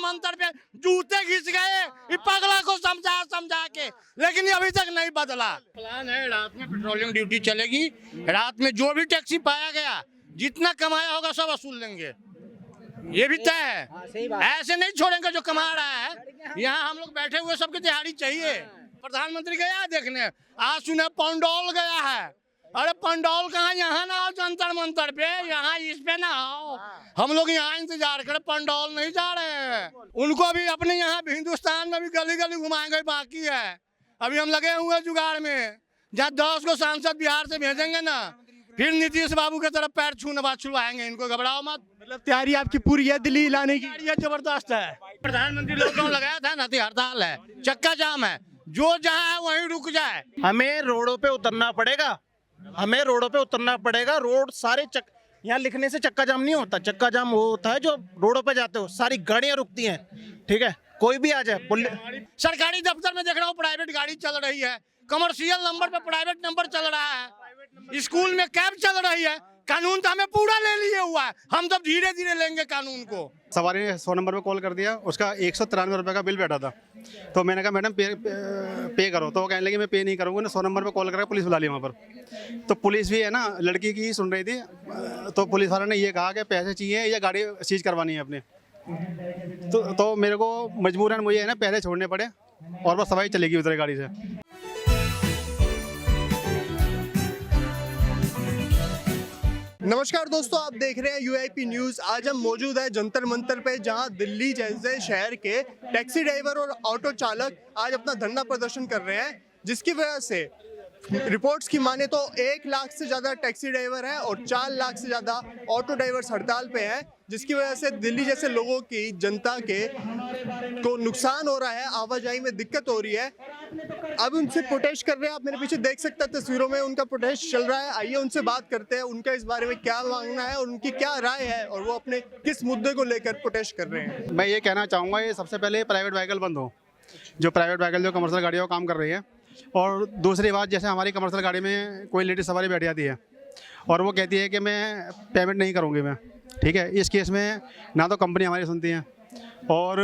मंतर पे जूते घिस गए, ये पगला को समझा के, लेकिन ये अभी तक नहीं बदला। प्लान है रात में पेट्रोलिंग ड्यूटी चलेगी, रात में जो भी टैक्सी पाया गया जितना कमाया होगा सब वसूल लेंगे, ये भी तय है। ऐसे नहीं छोड़ेंगे जो कमा रहा है। यहाँ हम लोग बैठे हुए सबकी दिहाड़ी चाहिए। प्रधानमंत्री गया देखने, आज सुने पंडौल गया है। अरे पंडौल कहाँ, यहाँ ना आओ जंतर मंतर पे, यहाँ इस पे ना आओ। हम लोग यहाँ इंतजार करें, पंडौल नहीं जा रहे हैं। उनको भी अपने यहाँ हिंदुस्तान में भी गली गली घुमाएंगे, बाकी है। अभी हम लगे हुए जुगाड़ में, जहाँ 10 को सांसद बिहार से भेजेंगे ना, फिर नीतीश बाबू की तरफ पैर छुड़वाएंगे। इनको घबराओ मत। मतलब तैयारी आपकी पूरी है दिल्ली लाने की? ये जबरदस्त है। प्रधानमंत्री लॉकडाउन लगाया था ना, हड़ताल है, चक्का जाम है, जो जहाँ है वहीं रुक जाए। हमें रोडों पे उतरना पड़ेगा, हमें रोडों पे उतरना पड़ेगा। रोड सारे यहाँ लिखने से चक्का जाम नहीं होता। चक्का जाम वो होता है जो रोडों पे जाते हो, सारी गाड़ियां रुकती हैं। ठीक है, कोई भी आ जाए। सरकारी दफ्तर में देख रहा हूँ प्राइवेट गाड़ी चल रही है, कमर्शियल नंबर पे प्राइवेट नंबर चल रहा है, स्कूल में कैब चल रही है। कानून तो हमें पूरा ले लिए हुआ है, हम तो धीरे धीरे लेंगे कानून को। सवारी ने 100 नंबर पे कॉल कर दिया, उसका 193 रुपये का बिल बैठा था। तो मैंने कहा मैडम पे करो, तो वो कहने लगी मैं पे नहीं करूँगा ना। 100 नंबर पे कॉल करके पुलिस बुला ली वहाँ पर। तो पुलिस भी है ना, लड़की की सुन रही थी। तो पुलिस वाले ने ये कहा कि पैसे चाहिए या गाड़ी सीज करवानी है अपने। तो मेरे को मजबूरन मुझे है ना पैसे छोड़ने पड़े, और बस सवारी चलेगी उधर गाड़ी से। नमस्कार दोस्तों, आप देख रहे हैं यूआईपी न्यूज़। आज हम मौजूद हैं जंतर मंतर पे, जहां दिल्ली जैसे शहर के टैक्सी ड्राइवर और ऑटो चालक आज अपना धरना प्रदर्शन कर रहे हैं, जिसकी वजह से रिपोर्ट्स की माने तो 1 लाख से ज़्यादा टैक्सी ड्राइवर हैं और 4 लाख से ज़्यादा ऑटो ड्राइवर्स हड़ताल पे हैं, जिसकी वजह से दिल्ली जैसे लोगों की, जनता को नुकसान हो रहा है, आवाजाही में दिक्कत हो रही है। अब उनसे प्रोटेस्ट कर रहे हैं, आप मेरे पीछे देख सकते हैं तस्वीरों में उनका प्रोटेस्ट चल रहा है। आइए उनसे बात करते हैं, उनका इस बारे में क्या मांगना है और उनकी क्या राय है, और वो अपने किस मुद्दे को लेकर प्रोटेस्ट कर रहे हैं। मैं ये कहना चाहूँगा, ये सबसे पहले प्राइवेट व्हीकल बंद हो, जो प्राइवेट व्हीकल जो कमर्शियल गाड़ियों का काम कर रही है। और दूसरी बात, जैसे हमारी कमर्शियल गाड़ी में कोई लेडीज सवारी बैठ जाती है और वो कहती है कि मैं पेमेंट नहीं करूँगी मैं, ठीक है। इस केस में ना तो कंपनी हमारी सुनती है, और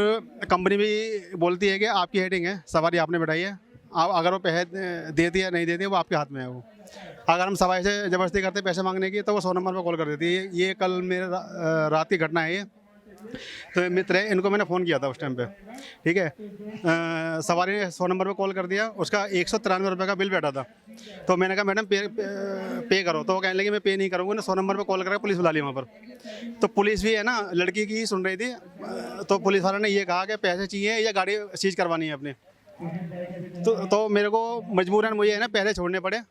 कंपनी भी बोलती है कि आपकी हेडिंग है, सवारी आपने बैठाई है, आप अगर वो पैसे देती है नहीं देती है वो आपके हाथ में है। वो अगर हम सवारी से ज़बरदस्ती करते पैसे मांगने की, तो वो 100 नंबर पर कॉल कर देती है। ये कल मेरे रात की घटना है ये। तो मित्र है, इनको मैंने फ़ोन किया था उस टाइम पे, ठीक है। सवारी ने 100 नंबर पे कॉल कर दिया, उसका 193 रुपये का बिल बैठा था। तो मैंने कहा मैडम पे करो, तो वो कहने लगी मैं पे नहीं करूँगा ना। 100 नंबर पे कॉल करके पुलिस बुला ली वहाँ पर। तो पुलिस भी है ना, लड़की की सुन रही थी। तो पुलिस वाले ने ये कहा कि पैसे चाहिए या गाड़ी सीज करवानी है अपने। तो मेरे को मजबूरन मुझे है ना पैसे छोड़ने पड़े,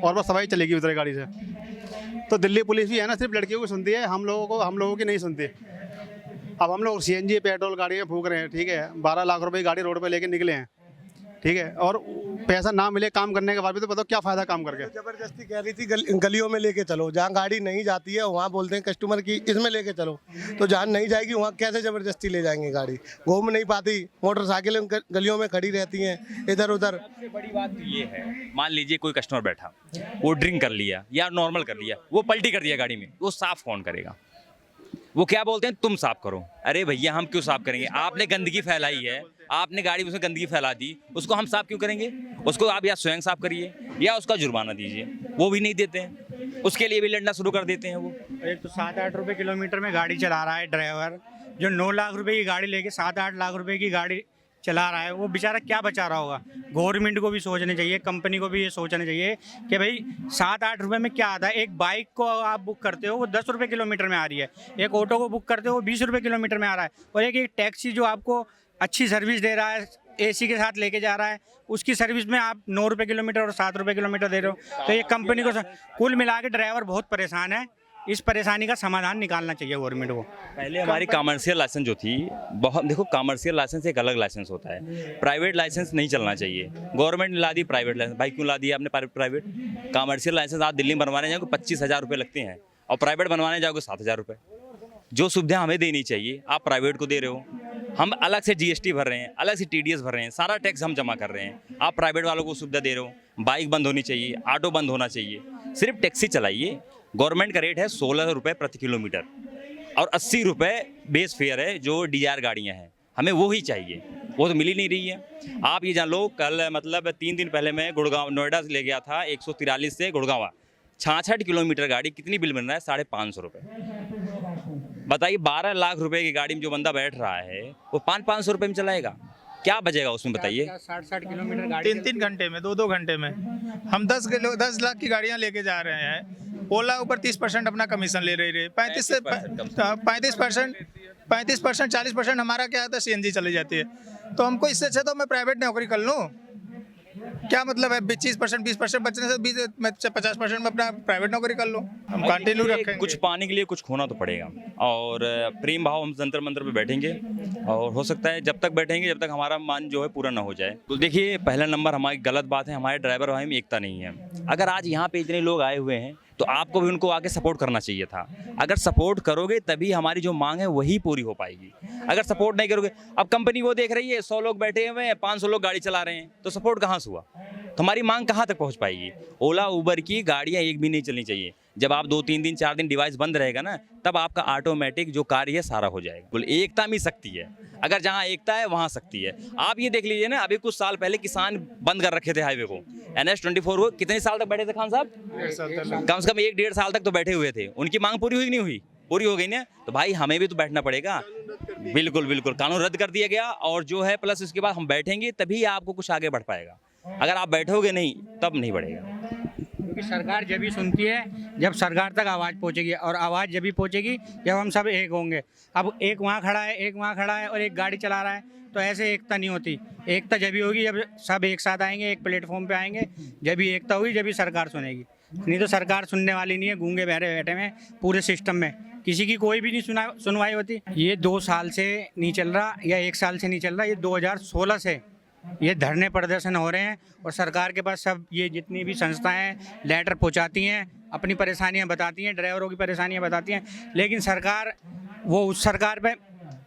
और बस सवारी चलेगी उधर गाड़ी से। तो दिल्ली पुलिस भी है ना सिर्फ लड़कियों को सुनती है, हम लोगों की नहीं सुनती। अब हम लोग सीएनजी पेट्रोल गाड़ियाँ फूक रहे हैं, ठीक है। 12 लाख रुपए की गाड़ी रोड पे लेके निकले हैं, ठीक है। और पैसा ना मिले काम करने के बाद भी, तो बताओ क्या फ़ायदा काम करके। जबरदस्ती कह रही थी गलियों में लेके चलो, जहाँ गाड़ी नहीं जाती है वहाँ बोलते हैं कस्टमर की इसमें लेके चलो। तो जहाँ नहीं जाएगी वहाँ कैसे ज़बरदस्ती ले जाएंगे गाड़ी? घूम नहीं पाती, मोटरसाइकिलें गलियों में खड़ी रहती हैं इधर उधर। सबसे बड़ी बात तो ये है, मान लीजिए कोई कस्टमर बैठा, वो ड्रिंक कर लिया या नॉर्मल कर लिया, वो पलटी कर दिया गाड़ी में, वो साफ कौन करेगा? वो क्या बोलते हैं, तुम साफ करो। अरे भैया हम क्यों साफ करेंगे? आपने गंदगी फैलाई है, आपने गाड़ी में उसमें गंदगी फैला दी, उसको हम साफ क्यों करेंगे? उसको आप या स्वयं साफ करिए या उसका जुर्माना दीजिए। वो भी नहीं देते हैं, उसके लिए भी लड़ना शुरू कर देते हैं। वो एक तो 7-8 रुपये किलोमीटर में गाड़ी चला रहा है ड्राइवर, जो 9 लाख रुपए की गाड़ी लेके 7-8 लाख रुपए की गाड़ी चला रहा है, वो बेचारा क्या बचा रहा होगा? गवर्नमेंट को भी सोचना चाहिए, कंपनी को भी ये सोचना चाहिए कि भाई 7-8 रुपये में क्या आता है। एक बाइक को आप बुक करते हो वो 10 रुपये किलोमीटर में आ रही है, एक ऑटो को बुक करते हो वो 20 रुपये किलोमीटर में आ रहा है, और एक टैक्सी जो आपको अच्छी सर्विस दे रहा है, एसी के साथ लेके जा रहा है, उसकी सर्विस में आप 9 रुपये किलोमीटर और 7 रुपये किलोमीटर दे रहे हो। तो ये कंपनी को कुल मिला के ड्राइवर बहुत परेशान है। इस परेशानी का समाधान निकालना चाहिए गवर्नमेंट को। पहले हमारी कमर्शियल लाइसेंस जो थी, बहुत देखो, कमर्शियल लाइसेंस एक अलग लाइसेंस होता है, प्राइवेट लाइसेंस नहीं चलना चाहिए। गवर्नमेंट ने ला दी प्राइवेट लाइसेंस, भाई क्यों ला दिया आपने प्राइवेट? कमर्शियल लाइसेंस आप दिल्ली में बनवाने जाओगे 25,000 रुपये लगते हैं, और प्राइवेट बनवाने जाओगे 7,000 रुपये। जो सुविधा हमें देनी चाहिए आप प्राइवेट को दे रहे हो। हम अलग से जीएसटी भर रहे हैं, अलग से टीडीएस भर रहे हैं, सारा टैक्स हम जमा कर रहे हैं, आप प्राइवेट वालों को सुविधा दे रहे हो। बाइक बंद होनी चाहिए, ऑटो बंद होना चाहिए, सिर्फ टैक्सी चलाइए। गवर्नमेंट का रेट है 16 रुपये प्रति किलोमीटर, और 80 रुपये बेस फेयर है जो डीआर गाड़ियाँ हैं। हमें वो ही चाहिए, वो तो मिल ही नहीं रही है। आप ये जान लो, कल मतलब 3 दिन पहले मैं गुड़गांव नोएडा से ले गया था 143 से गुड़गांव, 66 किलोमीटर गाड़ी, कितनी बिल बन रहा है? 550 रुपये। बताइए 12 लाख रुपए की गाड़ी में जो बंदा बैठ रहा है वो 500 रुपये में चलाएगा, क्या बचेगा उसमें बताइए? 60 किलोमीटर गाड़ी 3 घंटे में, 2 घंटे में हम 10 लाख की गाड़ियां लेके जा रहे हैं। ओला ऊपर 30% अपना कमीशन ले रही है, 35% 40% हमारा क्या आता है, CNG चली जाती है। तो हमको इससे अच्छा तो मैं प्राइवेट नौकरी कर लूँ, क्या मतलब है? 25% 20% बचने से 50% में अपना प्राइवेट नौकरी कर लूँ, हम कंटिन्यू रखेंगे। कुछ पाने के लिए कुछ खोना तो पड़ेगा, और प्रेम भाव हम जंतर मंतर पे बैठेंगे, और हो सकता है जब तक बैठेंगे जब तक हमारा मान जो है पूरा ना हो जाए। तो देखिए, पहला नंबर हमारी गलत बात है, हमारे ड्राइवर भाई में एकता नहीं है। अगर आज यहाँ पे इतने लोग आए हुए हैं तो आपको भी उनको आके सपोर्ट करना चाहिए था। अगर सपोर्ट करोगे तभी हमारी जो मांग है वही पूरी हो पाएगी। अगर सपोर्ट नहीं करोगे, अब कंपनी वो देख रही है 100 लोग बैठे हुए हैं, 500 लोग गाड़ी चला रहे हैं, तो सपोर्ट कहाँ से हुआ? तो हमारी मांग कहाँ तक पहुँच पाएगी? ओला उबर की गाड़ियाँ एक भी नहीं चलनी चाहिए। जब आप 2-3 दिन 4 दिन डिवाइस बंद रहेगा ना, तब आपका ऑटोमेटिक जो कार्य है सारा हो जाएगा। बोले एकता में शक्ति है, अगर जहाँ एकता है वहाँ शक्ति है। आप ये देख लीजिए ना, अभी कुछ साल पहले किसान बंद कर रखे थे हाईवे को, NH-24 को कितने साल तक बैठे थे खान साहब? कम से कम 1-1.5 साल तक तो बैठे हुए थे। उनकी मांग पूरी हुई नहीं हुई? पूरी हो गई ना, तो भाई हमें भी तो बैठना पड़ेगा। बिल्कुल बिल्कुल, कानून रद्द कर दिया गया, और जो है प्लस उसके बाद हम बैठेंगे तभी आपको कुछ आगे बढ़ पाएगा। अगर आप बैठोगे नहीं तब नहीं बढ़ेगा। क्योंकि सरकार जब भी सुनती है जब सरकार तक आवाज़ पहुंचेगी, और आवाज़ जब भी पहुंचेगी जब हम सब एक होंगे। अब एक वहाँ खड़ा है, एक वहाँ खड़ा है और एक गाड़ी चला रहा है, तो ऐसे एकता नहीं होती। एकता जब भी होगी जब सब एक साथ आएंगे, एक प्लेटफॉर्म पे आएंगे, जब भी एकता होगी जब भी सरकार सुनेगी। नहीं तो सरकार सुनने वाली नहीं है, गूंगे बहरे बैठे हैं पूरे सिस्टम में, किसी की कोई भी नहीं सुनवाई होती। ये 2 साल से नहीं चल रहा या 1 साल से नहीं चल रहा, ये 2016 से ये धरने प्रदर्शन हो रहे हैं, और सरकार के पास सब ये जितनी भी संस्थाएं लेटर पहुंचाती हैं, अपनी परेशानियां बताती हैं, ड्राइवरों की परेशानियां बताती हैं, लेकिन सरकार वो उस सरकार पे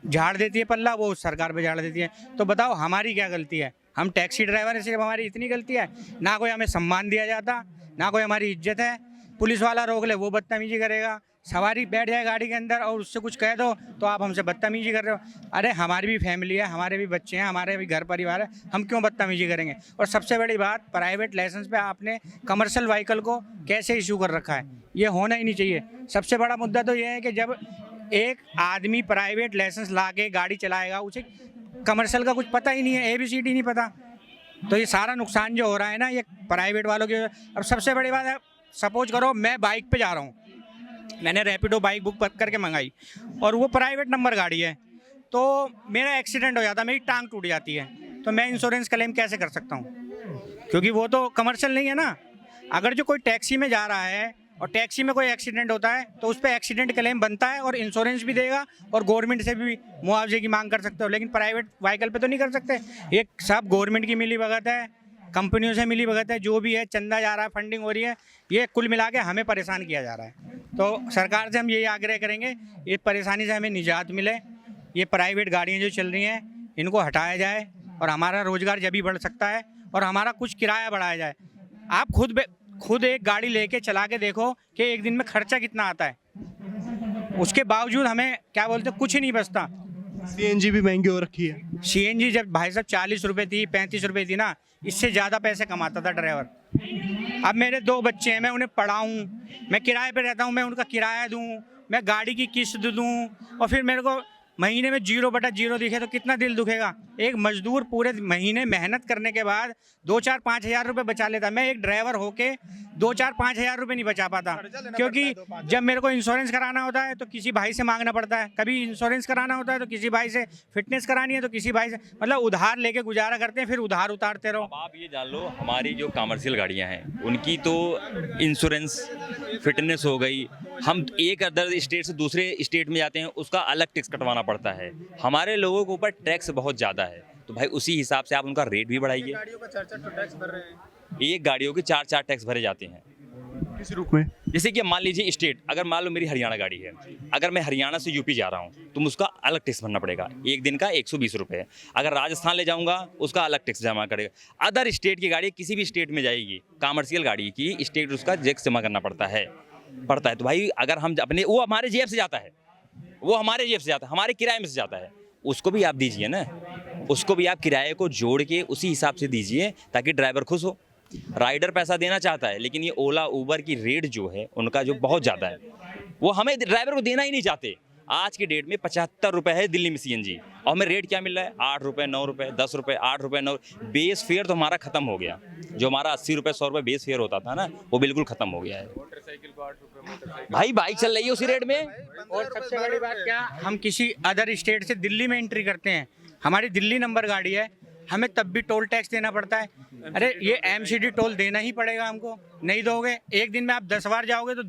झाड़ देती है पल्ला, वो उस सरकार पे झाड़ देती है। तो बताओ हमारी क्या गलती है? हम टैक्सी ड्राइवर हैं, सिर्फ हमारी इतनी गलती है? ना कोई हमें सम्मान दिया जाता, ना कोई हमारी इज्जत है। पुलिस वाला रोक ले वो बदतमीजी करेगा, सवारी बैठ जाए गाड़ी के अंदर और उससे कुछ कह दो तो आप हमसे बदतमीजी कर रहे हो। अरे हमारी भी फैमिली है, हमारे भी बच्चे हैं, हमारे भी घर परिवार है, हम क्यों बदतमीजी करेंगे? और सबसे बड़ी बात, प्राइवेट लाइसेंस पे आपने कमर्शियल व्हीकल को कैसे इशू कर रखा है? ये होना ही नहीं चाहिए। सबसे बड़ा मुद्दा तो ये है कि जब एक आदमी प्राइवेट लाइसेंस ला के गाड़ी चलाएगा, उसे कमर्शियल का कुछ पता ही नहीं है, ABCD नहीं पता, तो ये सारा नुकसान जो हो रहा है ना, ये प्राइवेट वालों की। अब सबसे बड़ी बात है, सपोज करो मैं बाइक पे जा रहा हूँ, मैंने रैपिडो बाइक बुक करके मंगाई और वो प्राइवेट नंबर गाड़ी है, तो मेरा एक्सीडेंट हो जाता है, मेरी टांग टूट जाती है, तो मैं इंश्योरेंस क्लेम कैसे कर सकता हूँ? क्योंकि वो तो कमर्शियल नहीं है ना। अगर जो कोई टैक्सी में जा रहा है और टैक्सी में कोई एक्सीडेंट होता है तो उस पर एक्सीडेंट क्लेम बनता है और इंश्योरेंस भी देगा और गवर्नमेंट से भी मुआवजे की मांग कर सकते हो, लेकिन प्राइवेट व्हीकल पे तो नहीं कर सकते। ये सब गवर्नमेंट की मिली भगत है, कंपनियों से मिली भगत है, जो भी है चंदा जा रहा है, फंडिंग हो रही है, ये कुल मिला के हमें परेशान किया जा रहा है। तो सरकार से हम यही आग्रह करेंगे, ये परेशानी से हमें निजात मिले, ये प्राइवेट गाड़ियाँ जो चल रही हैं इनको हटाया जाए और हमारा रोज़गार जब भी बढ़ सकता है और हमारा कुछ किराया बढ़ाया जाए। आप खुद एक गाड़ी लेके चला के देखो कि एक दिन में खर्चा कितना आता है, उसके बावजूद हमें क्या बोलते कुछ ही नहीं बचता। CNG भी महंगी हो रखी है। CNG जब भाई साहब 40 रुपये थी, 35 रुपये थी ना, इससे ज़्यादा पैसे कमाता था ड्राइवर। अब मेरे 2 बच्चे हैं, मैं उन्हें पढ़ाऊँ, मैं किराए पे रहता हूँ, मैं उनका किराया दूँ, मैं गाड़ी की किस्त दूँ, और फिर मेरे को महीने में 0/0 दिखे तो कितना दिल दुखेगा। एक मजदूर पूरे महीने मेहनत करने के बाद 2-4-5 हज़ार रुपये बचा लेता, मैं एक ड्राइवर होके 2-4-5 हज़ार रुपये नहीं बचा पाता, क्योंकि जब मेरे को इंश्योरेंस कराना होता है तो किसी भाई से मांगना पड़ता है, कभी इंश्योरेंस कराना होता है तो किसी भाई से, फिटनेस करानी है तो किसी भाई से, मतलब उधार लेके गुजारा करते हैं, फिर उधार उतारते रहो। अब आप ये जान लो, हमारी जो कमर्शियल गाड़ियाँ हैं उनकी तो इंश्योरेंस, फिटनेस हो गई, हम एक अदर स्टेट से दूसरे स्टेट में जाते हैं उसका अलग टैक्स कटवाना पड़ता है। हमारे लोगों के ऊपर टैक्स बहुत ज़्यादा है, तो भाई उसी हिसाब से आप उनका रेट भी बढ़ाइए। गाड़ियों का 4-4 टैक्स भर रहे हैं, एक गाड़ियों के 4-4 टैक्स भरे जाते हैं। किस रूप में? जैसे कि मान लीजिए स्टेट, अगर मान लो मेरी हरियाणा गाड़ी है, अगर मैं हरियाणा से यूपी जा रहा हूँ तो उसका अलग टैक्स भरना पड़ेगा, एक दिन का 120 रुपये। अगर राजस्थान ले जाऊँगा उसका अलग टैक्स जमा करेगा। अदर स्टेट की गाड़ी किसी भी स्टेट में जाएगी, कमर्शियल गाड़ी की स्टेट उसका टैक्स जमा करना पड़ता है। तो भाई अगर हम अपने, वो हमारे जेब से जाता है, वो हमारे जेब से जाता है, हमारे किराए में से जाता है। उसको भी आप दीजिए ना, उसको भी आप किराए को जोड़ के उसी हिसाब से दीजिए ताकि ड्राइवर खुश हो। राइडर पैसा देना चाहता है, लेकिन ये ओला उबर की रेट जो है उनका जो बहुत ज़्यादा है, वो हमें ड्राइवर को देना ही नहीं चाहते। आज की डेट में 75 रुपये है दिल्ली में CNG, और हमें रेट क्या मिल रहा है? 8 रुपये, 9 रुपये, 10 रुपये, 8 रुपये, 9। बेस फेयर तो हमारा खत्म हो गया। जो हमारा 80 रुपये 100 रुपये बेस फेयर होता था ना, वो बिल्कुल खत्म हो गया है। भाई बाइक चल रही है उसी रेट में। और सबसे बड़ी बात क्या, हम किसी अदर स्टेट से दिल्ली में एंट्री करते हैं, हमारी दिल्ली नंबर गाड़ी है, हमें तब भी टोल टैक्स देना पड़ता है। अरे ये MCD टोल देना ही पड़ेगा हमको, नहीं दोगे एक दिन में आप 10 बार जाओगे तो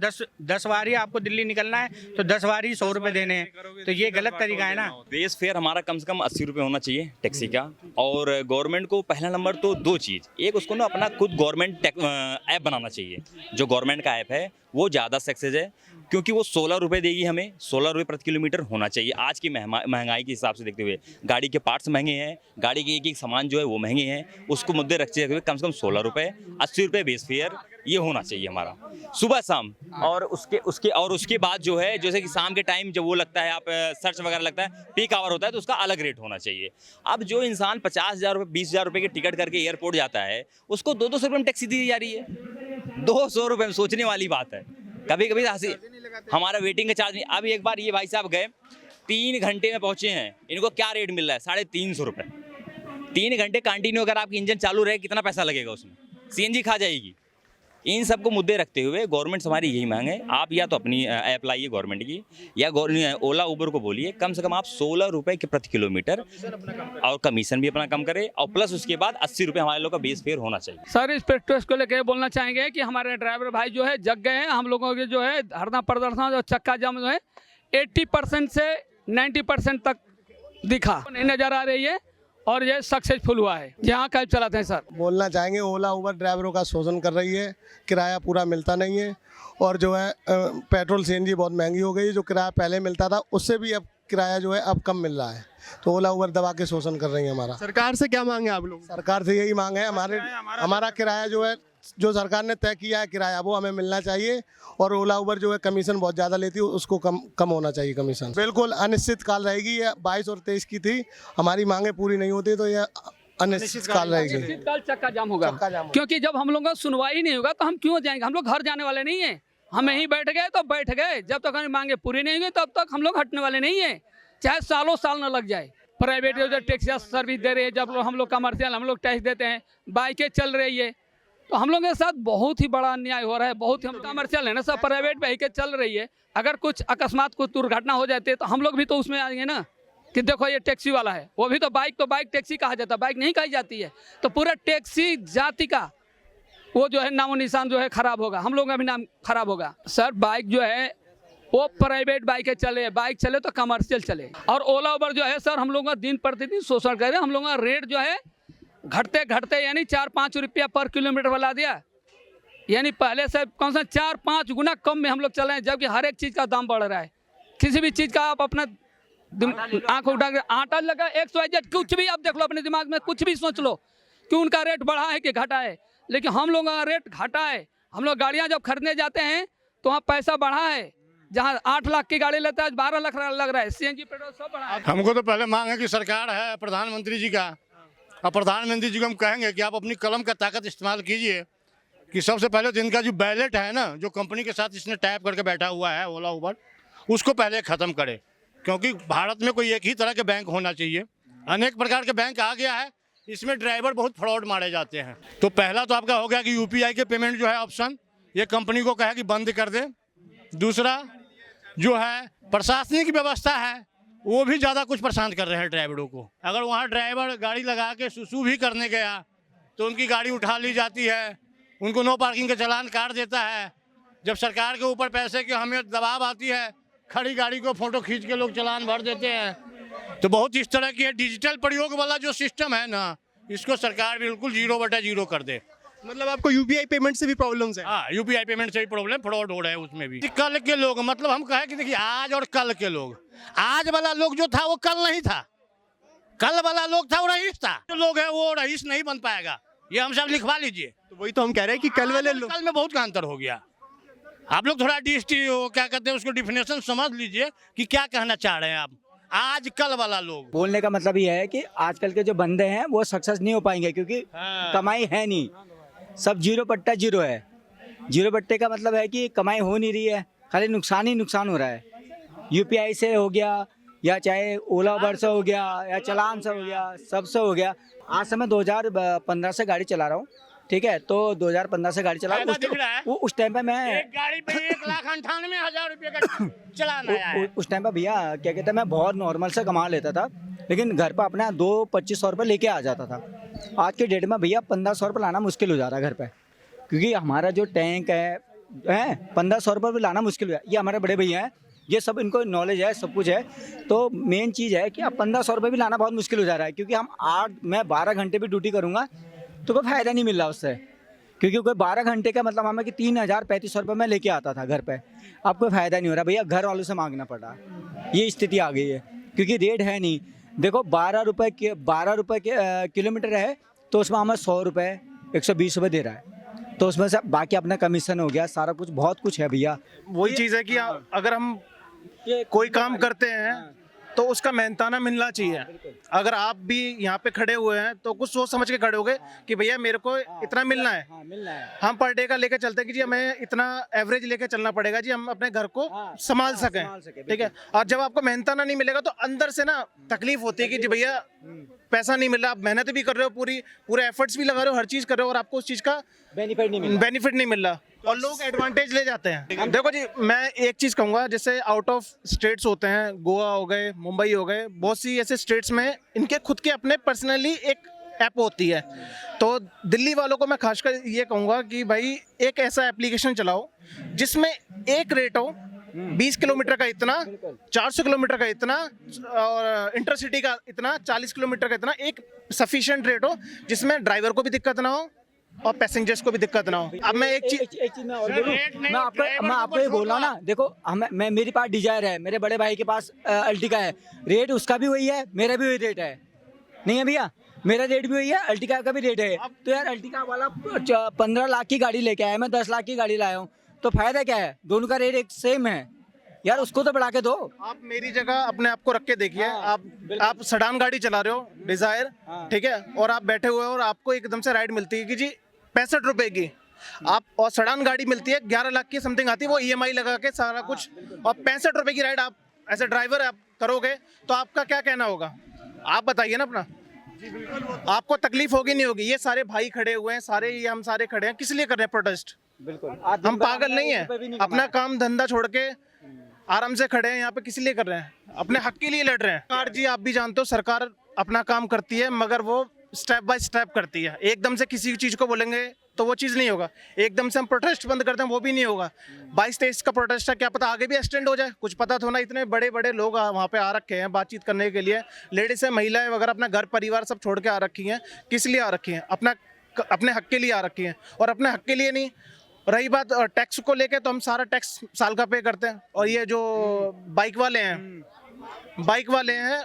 10 बार ही आपको दिल्ली निकलना है, तो 10 बार ही 100 रुपये देने हैं, तो ये गलत तरीका है ना। बेस फेयर हमारा कम से कम 80 रुपये होना चाहिए टैक्सी का। और गवर्नमेंट को पहला नंबर तो 2 चीज़, एक उसको ना अपना खुद गवर्नमेंट ऐप बनाना चाहिए। जो गवर्नमेंट का ऐप है वो ज़्यादा सक्सेस है, क्योंकि वो 16 रुपये देगी हमें, 16 रुपये प्रति किलोमीटर होना चाहिए। आज की महंगाई के हिसाब से देखते हुए गाड़ी के पार्ट्स महंगे हैं, गाड़ी के एक सामान जो है वो महंगे हैं, उसको मुद्दे रखते हुए कम से कम 16 रुपये, 80 रुपये बेस फेयर ये होना चाहिए हमारा सुबह शाम। और उसके बाद जो है, जैसे कि शाम के टाइम जब वो लगता है, आप सर्च वगैरह लगता है, पीक आवर होता है, तो उसका अलग रेट होना चाहिए। अब जो इंसान 50,000 रुपये 20,000 रुपये की टिकट करके एयरपोर्ट जाता है, उसको 200 रुपये में टैक्सी दी जा रही है। 200 रुपये में, सोचने वाली बात है। कभी कभी हंसी, हमारा वेटिंग का चार्ज नहीं। अब एक बार ये भाई साहब गए, 3 घंटे में पहुंचे हैं, इनको क्या रेट मिल रहा है? 350 रुपये। 3 घंटे कंटिन्यू अगर आपकी इंजन चालू रहे, कितना पैसा लगेगा उसमें? CNG खा जाएगी। इन सबको मुद्दे रखते हुए गवर्नमेंट से हमारी यही मांग है, आप या तो अपनी ऐप लाइए गवर्नमेंट की, या ओला उबर को बोलिए कम से कम आप 16 रुपये के प्रति किलोमीटर और कमीशन भी अपना कम करें, और प्लस उसके बाद 80 रुपये हमारे लोग का बेस फेयर होना चाहिए। सर इस प्रोटेस्ट को लेकर बोलना चाहेंगे कि हमारे ड्राइवर भाई जो है जग गए हैं। हम लोगों के जो है धरना प्रदर्शन जो चक्का जाम जो है 80% से 90% तक दिखा नहीं नजर आ रही है, और ये सक्सेसफुल हुआ है। यहाँ कैब चलाते हैं सर। बोलना चाहेंगे ओला उबर ड्राइवरों का शोषण कर रही है, किराया पूरा मिलता नहीं है, और जो है पेट्रोल CNG बहुत महंगी हो गई। जो किराया पहले मिलता था उससे भी अब किराया जो है अब कम मिल रहा है, तो ओला उबर दबा के शोषण कर रही है हमारा। सरकार से क्या मांगे आप लोग? सरकार से यही मांग है, हमारा किराया जो है, जो सरकार ने तय किया है किराया, वो हमें मिलना चाहिए। और ओला उबर जो है कमीशन बहुत ज़्यादा लेती है, उसको कम होना चाहिए कमीशन। बिल्कुल अनिश्चित काल रहेगी, ये 22 और 23 की थी। हमारी मांगे पूरी नहीं होती तो ये अनिश्चित काल रहेगी, अनिश्चित काल चक्का जाम होगा। क्योंकि जब हम लोगों का सुनवाई नहीं होगा तो हम क्यों जाएंगे? हम लोग घर जाने वाले नहीं है, हम यहीं बैठ गए तो बैठ गए। जब तक हमारी मांगे पूरी नहीं हुई तब तक हम लोग हटने वाले नहीं है, चाहे सालों साल न लग जाए। प्राइवेट जो टैक्सी सर्विस दे रहे हैं, जब हम लोग कमर्शियल हम लोग टैक्स देते हैं, बाइकें चल रही है, तो हम लोगों के साथ बहुत ही बड़ा अन्याय हो रहा है। बहुत ही, हम कमर्शियल है ना सब, प्राइवेट बाइकें चल रही है, अगर कुछ अकस्मात कुछ दुर्घटना हो जाती है तो हम लोग भी तो उसमें आएंगे ना, कि देखो ये टैक्सी वाला है, वो भी तो बाइक टैक्सी कहा जाता है, बाइक नहीं कही जाती है। तो पूरा टैक्सी जाति का वो जो है नामो निशान जो है खराब होगा, हम लोगों का भी नाम खराब होगा। सर बाइक जो है वो प्राइवेट बाइकें चले, बाइक चले तो कमर्शियल चले। और ओला उबर जो है सर हम लोगों का दिन प्रतिदिन शोषण कर रहे हैं। हम लोगों का रेट जो है घटते यानी 4-5 रुपया पर किलोमीटर वाला दिया, यानी पहले से कौन सा 4-5 गुना कम में हम लोग चल रहे हैं, जबकि हर एक चीज़ का दाम बढ़ रहा है। किसी भी चीज़ का आप अपना आंख उठा कर आटा लगा XYZ कुछ भी आप देख लो, अपने दिमाग में कुछ भी सोच लो कि उनका रेट बढ़ा है कि घटा है, लेकिन हम लोगों का रेट घटा है। हम लोग गाड़ियाँ जब खरीदने जाते हैं तो वहाँ पैसा बढ़ा है, जहाँ 8 लाख की गाड़ी लेता है 12 लाख लग रहा है। CNG पेट्रोल सब बढ़ा है। हमको तो पहले मांग है कि सरकार है प्रधानमंत्री जी का, और प्रधानमंत्री जी को हम कहेंगे कि आप अपनी कलम का ताकत इस्तेमाल कीजिए, कि सबसे पहले तो इनका जो बैलेट है ना, जो कंपनी के साथ इसने टैप करके बैठा हुआ है ओला उबर, उसको पहले ख़त्म करे। क्योंकि भारत में कोई एक ही तरह के बैंक होना चाहिए, अनेक प्रकार के बैंक आ गया है, इसमें ड्राइवर बहुत फ्रॉड मारे जाते हैं। तो पहला तो आपका हो गया कि UPI के पेमेंट जो है ऑप्शन, ये कंपनी को कहे कि बंद कर दे। दूसरा जो है प्रशासनिक व्यवस्था है, वो भी ज़्यादा कुछ परेशान कर रहे हैं ड्राइवरों को। अगर वहाँ ड्राइवर गाड़ी लगा के सुसु भी करने गया तो उनकी गाड़ी उठा ली जाती है, उनको नो पार्किंग का चालान काट देता है। जब सरकार के ऊपर पैसे की हमें दबाव आती है, खड़ी गाड़ी को फ़ोटो खींच के लोग चालान भर देते हैं। तो बहुत इस तरह की डिजिटल प्रयोग वाला जो सिस्टम है ना, इसको सरकार बिल्कुल 0/0 कर दे। मतलब आपको UPI पेमेंट से भी प्रॉब्लम्स है? हाँ, UPI पेमेंट से भी प्रॉब्लम, फ्रॉड हो रहा है उसमें भी। कल के लोग, मतलब हम कहें कि देखिए आज और कल के लोग, आज वाला लोग जो था वो कल नहीं था, कल वाला लोग था वो रईस था। जो लोग है वो रईस नहीं बन पाएगा, ये हम सब लिखवा लीजिए। तो वही तो हम कह रहे हैं कि कल वाले लोग, कल में बहुत का अंतर हो गया। आप लोग थोड़ा DST क्या कहते हैं उसको डिफिनेशन समझ लीजिए कि क्या कहना चाह रहे हैं आप। आज कल वाला लोग। बोलने का मतलब ये है कि आजकल के जो बंदे हैं वो सक्सेस नहीं हो पाएंगे क्योंकि कमाई है नहीं, सब जीरो पट्टा जीरो है। जीरो पट्टे का मतलब है कि कमाई हो नहीं रही है, खाली नुकसान ही नुकसान हो रहा है। यूपीआई से हो गया या चाहे ओला उबर से हो गया या चलान से हो गया, सबसे हो गया। आज से मैं 2015 से गाड़ी चला रहा हूँ, ठीक है, तो 2015 से गाड़ी चला रहा हूँ। उस टाइम पे मैं एक गाड़ी पे 1,98,000 रुपये का चलान आया है। उस टाइम पे भैया क्या कहते हैं, मैं बहुत नॉर्मल से कमा लेता था, लेकिन घर पर अपना 2-25 रुपये लेके आ जाता था। आज के डेट में भैया 1500 रुपये लाना मुश्किल हो जा रहा है घर पे, क्योंकि हमारा जो टैंक है 1500 रुपये भी लाना मुश्किल हुआ। ये हमारे बड़े भैया हैं, ये सब इनको नॉलेज है, सब कुछ है। तो मेन चीज़ है कि अब 1500 रुपये भी लाना बहुत मुश्किल हो जा रहा है, क्योंकि मैं 12 घंटे भी ड्यूटी करूँगा तो कोई फ़ायदा नहीं मिल रहा उससे, क्योंकि कोई 12 घंटे का मतलब हमें कि 3035 रुपये मैं लेके आता था घर पे। अब कोई फ़ायदा नहीं हो रहा भैया, घर वालों से मांगना पड़ रहा, ये स्थिति आ गई है, क्योंकि रेट है नहीं। देखो 12 रुपये के किलोमीटर है तो उसमें हमें 100 रुपये 120 रुपये दे रहा है, तो उसमें से बाकी अपना कमीशन हो गया, सारा कुछ बहुत कुछ है भैया। वही चीज़ है कि अगर हम कोई काम करते हैं तो उसका मेहनताना मिलना चाहिए। अगर आप भी यहाँ पे खड़े हुए हैं तो कुछ सोच समझ के खड़े हो गए कि भैया मेरे को इतना मिलना है। हम पर डे का लेके चलते हैं कि जी हमें इतना एवरेज लेके चलना पड़ेगा जी, हम अपने घर को संभाल सकें, ठीक है। और जब आपको मेहनताना नहीं मिलेगा तो अंदर से ना तकलीफ होती है कि जी भैया पैसा नहीं मिल रहा, आप मेहनत भी कर रहे हो, पूरे एफर्ट्स भी लगा रहे हो, हर चीज़ कर रहे हो, और आपको उस चीज़ का बेनिफिट नहीं मिल रहा, और लोग एडवांटेज ले जाते हैं। देखो जी, मैं एक चीज़ कहूँगा, जैसे आउट ऑफ स्टेट्स होते हैं, गोवा हो गए, मुंबई हो गए, बहुत सी ऐसे स्टेट्स में इनके खुद के अपने पर्सनली एक ऐप होती है। तो दिल्ली वालों को मैं खासकर ये कहूँगा कि भाई एक ऐसा एप्लीकेशन चलाओ जिसमें एक रेट हो, 20 किलोमीटर का इतना, 400 किलोमीटर का इतना, और इंटरसिटी का इतना, 40 किलोमीटर का इतना, एक सफिशिएंट रेट हो जिसमें ड्राइवर को भी दिक्कत ना हो और पैसेंजर्स को भी दिक्कत ना हो। अब मैं एक चीज मैं और बोलूं, मैं आपको ये बोल रहा हूं ना, देखो मैं मेरे पास डिजायर है, मेरे बड़े भाई के पास अल्टिका है, रेट उसका भी वही है, मेरा भी वही रेट है, नहीं है भैया, मेरा रेट भी वही है, अल्टिका का भी रेट है। तो यार अल्टिका वाला 15 लाख की गाड़ी लेके आया, मैं 10 लाख की गाड़ी लाया हूँ, तो फायदा क्या है, दोनों का रेट एक सेम है यार, उसको तो बढ़ा के दो। आप मेरी जगह अपने आप को रख के देखिए। आप सडान गाड़ी चला रहे हो, डिजायर, ठीक है, और आप बैठे हुए हो और आपको एकदम से राइड मिलती है कि जी 65 रुपए की, आप, और सडान गाड़ी मिलती है 11 लाख की समथिंग आती है, वो EMI लगा के सारा कुछ, और 65 रुपए की राइड आप ऐसे ड्राइवर आप करोगे तो आपका क्या कहना होगा, आप बताइए ना अपना। आपको तकलीफ होगी नहीं होगी। ये सारे भाई खड़े हुए हैं, सारे ये हम सारे खड़े हैं, किस लिए कर रहे हैं प्रोटेस्ट? बिल्कुल, हम पागल नहीं है, अपना काम धंधा छोड़ के आराम से खड़े हैं यहाँ पे, किस लिए कर रहे हैं? अपने हक के लिए लड़ रहे हैं। सरकार जी, आप भी जानते हो, सरकार अपना काम करती है मगर वो स्टेप बाय स्टेप करती है। एकदम से किसी चीज़ को बोलेंगे तो वो चीज़ नहीं होगा, एकदम से हम प्रोटेस्ट बंद करते हैं वो भी नहीं होगा। 22-23 का प्रोटेस्ट है, क्या पता आगे भी एक्सटेंड हो जाए, कुछ पता थोड़ा। इतने बड़े बड़े लोग वहाँ पे आ रखे हैं बातचीत करने के लिए, लेडीज़ है, महिलाएं वगैरह अपना घर परिवार सब छोड़ के आ रखी हैं। किस लिए आ रखी हैं? अपने हक के लिए आ रखी हैं, और अपने हक के लिए नहीं। रही बात टैक्स को लेके, तो हम सारा टैक्स साल का पे करते हैं, और ये जो बाइक वाले हैं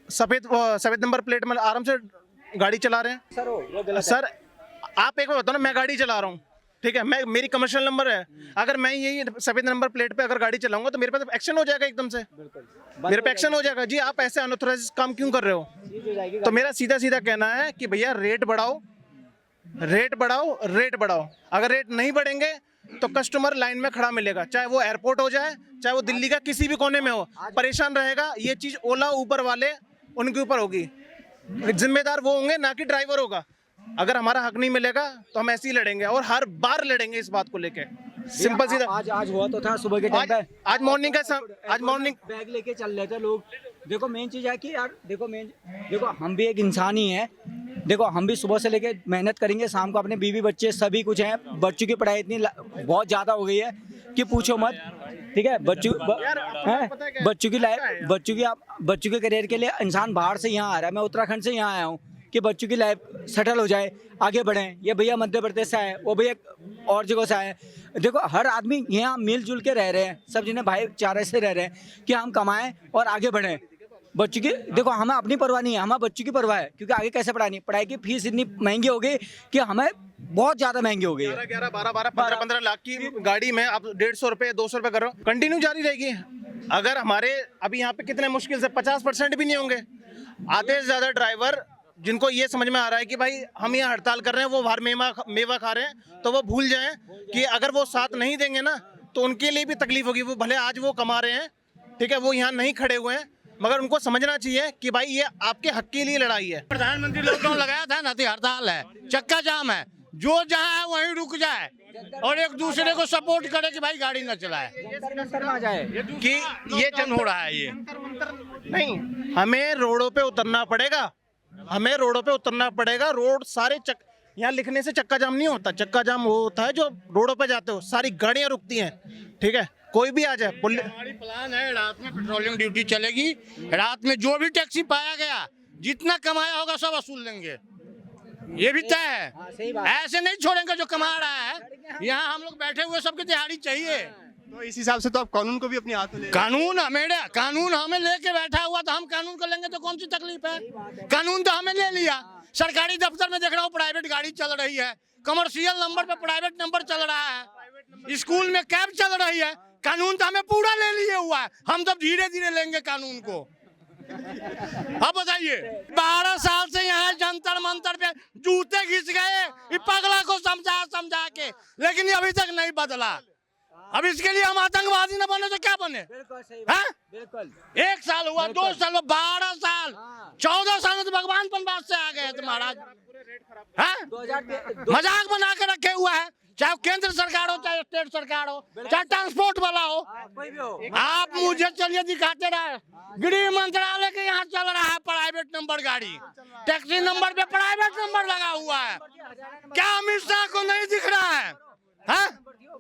सफ़ेद नंबर प्लेट में आराम से गाड़ी चला रहे हैं। सर आप एक बार बताओ ना, मैं गाड़ी चला रहा हूँ, ठीक है, मेरी कमर्शियल नंबर है, अगर मैं यही सफ़ेद नंबर प्लेट पे अगर गाड़ी चलाऊंगा तो मेरे पे तो एक्शन हो जाएगा, एकदम से मेरे पे एक्शन हो जाएगा। जी आप ऐसे अनऑथराइज्ड काम क्यों कर रहे हो? तो मेरा सीधा सीधा कहना है कि भैया रेट बढ़ाओ, रेट बढ़ाओ, रेट बढ़ाओ। अगर रेट नहीं बढ़ेंगे तो कस्टमर लाइन में खड़ा मिलेगा, चाहे वो एयरपोर्ट हो जाए, चाहे वो दिल्ली का किसी भी कोने में हो, परेशान रहेगा। ये चीज़ ओला ऊबर वाले उनके ऊपर होगी, जिम्मेदार वो होंगे, ना कि ड्राइवर होगा। अगर हमारा हक नहीं मिलेगा तो हम ऐसे ही लड़ेंगे, और हर बार लड़ेंगे इस बात को लेके। सिंपल सीधा। आज हुआ तो था सुबह के टाइम पे, आज मॉर्निंग बैग लेके चल रहे थे लोग। देखो मेन चीज़ है कि यार देखो हम भी एक इंसान ही है। देखो हम भी सुबह से लेके मेहनत करेंगे, शाम को अपने बीवी बच्चे सभी कुछ हैं। बच्चों की पढ़ाई इतनी बहुत ज़्यादा हो गई है कि पूछो मत, ठीक है। बच्चों के करियर के लिए इंसान बाहर से यहाँ आ रहा है। मैं उत्तराखंड से यहाँ आया हूँ कि बच्चों की लाइफ सेटल हो जाए, आगे बढ़ें। ये भैया मध्य प्रदेश से आए, वो भैया और जगह से आए। देखो हर आदमी यहाँ मिलजुल के रह रहे हैं, सब जिन्हें भाईचारे से रह रहे हैं कि हम कमाएं और आगे बढ़ें। बच्चों की देखो हमें अपनी परवाह नहीं है, हमें बच्चों की परवाह है, क्योंकि आगे कैसे पढ़ानी। पढ़ाई की फीस इतनी महंगी हो गई कि हमें बहुत ज्यादा महंगी हो गई है। 11, 12, 15 लाख की गाड़ी में आप 150 रुपए 200 रुपए कर रहे हो, कंटिन्यू जारी रहेगी। अगर हमारे अभी यहाँ पे कितने मुश्किल से 50% भी नहीं होंगे, आधे से ज्यादा ड्राइवर जिनको ये समझ में आ रहा है कि भाई हम यहाँ हड़ताल कर रहे हैं, वो बाहर मेवा खा रहे हैं, तो वो भूल जाएं कि अगर वो साथ नहीं देंगे ना तो उनके लिए भी तकलीफ होगी। वो भले आज वो कमा रहे हैं, ठीक है, वो यहाँ नहीं खड़े हुए हैं, मगर उनको समझना चाहिए कि भाई ये आपके हक के लिए लड़ाई है। प्रधानमंत्री लॉकडाउन लगाया था ना, तो हड़ताल है, चक्का जाम है, जो जहाँ है वहीं रुक जाए और एक दूसरे को सपोर्ट करे कि भाई गाड़ी न चलाए, कि ये जन हो रहा है। ये नहीं, हमें रोडों पे उतरना पड़ेगा, हमें रोडों पे उतरना पड़ेगा। रोड सारे यहाँ लिखने से चक्का जाम नहीं होता, चक्का जाम वो होता है जो रोडों पे जाते हो सारी गाड़ियां रुकती हैं, ठीक है, कोई भी आ जाए। हमारी प्लान है, रात में पेट्रोलिंग ड्यूटी चलेगी, रात में जो भी टैक्सी पाया गया जितना कमाया होगा सब वसूल लेंगे, ये भी तय है। ऐसे नहीं छोड़ेंगे जो कमा रहा है। यहाँ हम लोग बैठे हुए सबकी दिहाड़ी चाहिए, तो इस हिसाब से तो आप कानून को भी अपने हाथ में ले रहे कानून हमें लेके बैठा हुआ, तो हम कानून को लेंगे तो कौन सी तकलीफ है। कानून तो हमें ले लिया। सरकारी दफ्तर में देख रहा हूँ प्राइवेट गाड़ी चल रही है, कमर्शियल नंबर पे प्राइवेट नंबर चल रहा है, स्कूल में कैब चल रही है। कानून तो हमें पूरा ले लिए हुआ है, हम तो धीरे धीरे लेंगे कानून को। अब बताइए, 12 साल से यहाँ जंतर मंतर पे जूते घिस गए, ये पगला को समझा के, लेकिन ये अभी तक नहीं बदला। अब इसके लिए हम आतंकवादी न बने तो क्या बने? बिल्कुल। 1 साल हुआ, 2 साल हुआ, 12 साल, 14 साल में तो भगवान बनवास से आ गए थे महाराज। मजाक बना के रखे हुआ है, चाहे केंद्र सरकार हो, चाहे स्टेट सरकार हो, चाहे ट्रांसपोर्ट वाला हो। आप मुझे चलिए दिखाते रहे, गृह मंत्रालय के यहाँ चल रहा है प्राइवेट नंबर गाड़ी, टैक्सी नंबर पे प्राइवेट नंबर लगा हुआ है। क्या अमित शाह को नहीं दिख रहा है?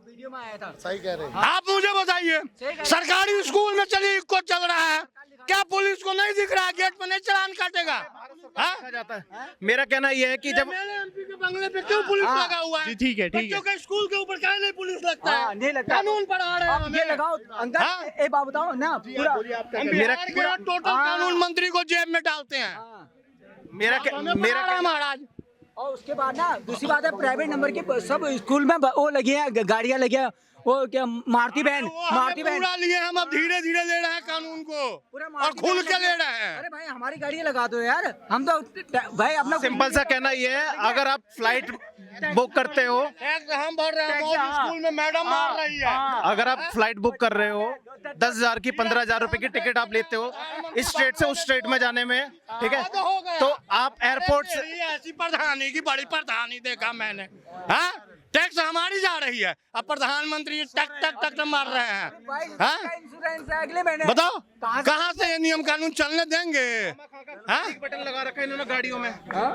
वीडियो में आया था। सही कह रहे हैं आप मुझे बताइए, सरकारी स्कूल में चलिए को चल रहा है, क्या पुलिस को नहीं दिख रहा? गेट पे नहीं चालान काटेगा? जाता है। मेरा कहना यह है कि जब एमपी के बंगले पे क्यों पुलिस लगा हुआ है? ठीक है, ठीक है। बच्चों के स्कूल के ऊपर काहे नहीं पुलिस लगता है? नहीं लगता। कानून पढ़ा रहे हैं हमें। ये लगाओ अंदर, एक बात बताओ ना, पूरा मेरा टोटल कानून मंत्री को जेब में डालते हैं। मेरा महाराज, और उसके बाद ना दूसरी बात है, प्राइवेट नंबर के सब स्कूल में वो लगे हैं, गाड़ियां लगी हैं, वो क्या मारुति वैन पूरा लिए हम अब धीरे धीरे ले रहे हैं कानून को, और खुल के ले रहे हैं। अरे भाई हमारी गाड़ियां लगा दो यार, हम तो भाई अपना सिंपल सा कहना ये है, अगर आप फ्लाइट बुक करते हो, हम भर रहे हैं, स्कूल में मैडम मार रही है। अगर आप फ्लाइट बुक कर रहे हो 10,000 की 15,000 रुपए की टिकट आप लेते हो इस स्टेट से उस स्टेट में जाने में, ठीक है, तो आप एयरपोर्ट से ऐसी प्रधानी की बड़ी प्रधानी देखा मैंने, हाँ, टैक्स हमारी जा रही है, अब प्रधानमंत्री टक टक टक मार रहे हैं। हाँ? इंश्योरेंस है अगले महीने, बताओ कहाँ से ये नियम कानून चलने देंगे? बटन लगा रखा है इन्होंने गाड़ियों में।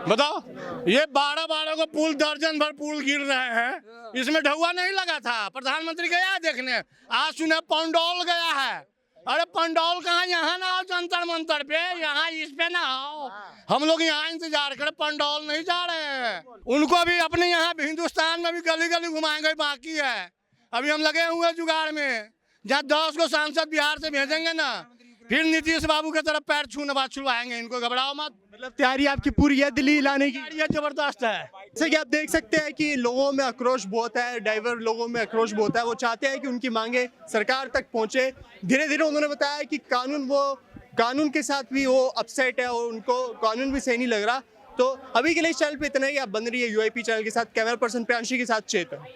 बताओ, ये 12 को पुल, दर्जन भर पुल गिर रहे हैं, इसमें ढहुआ नहीं लगा था। प्रधानमंत्री गया देखने, आज सुने पंडौल गया है। अरे पंडौल कहाँ, यहाँ ना आओ जंतर मंतर पे, यहाँ इस पे ना आओ। हम लोग यहाँ इंतजार करें, पंडौल नहीं जा रहे हैं। उनको भी अपने यहाँ हिंदुस्तान में भी गली गली घुमाएंगे, बाकी है। अभी हम लगे हुए जुगाड़ में, जहाँ 10 को सांसद बिहार से भेजेंगे ना, फिर नीतीश बाबू की तरफ पैर छुड़वाएंगे। इनको घबराओ मत, मतलब तैयारी आपकी पूरी है दिल्ली लाने की? ये जबरदस्त है। जैसे कि आप देख सकते हैं कि लोगों में आक्रोश बहुत है, ड्राइवर लोगों में आक्रोश बहुत है। वो चाहते हैं कि उनकी मांगे सरकार तक पहुंचे। धीरे धीरे उन्होंने बताया कि कानून के साथ भी वो अपसेट है और उनको कानून भी सही नहीं लग रहा। तो अभी के लिए इस चैनल पे इतना ही। आप बन रही है UIP चैनल के साथ। कैमरा पर्सन प्रियांशी के साथ चेतन।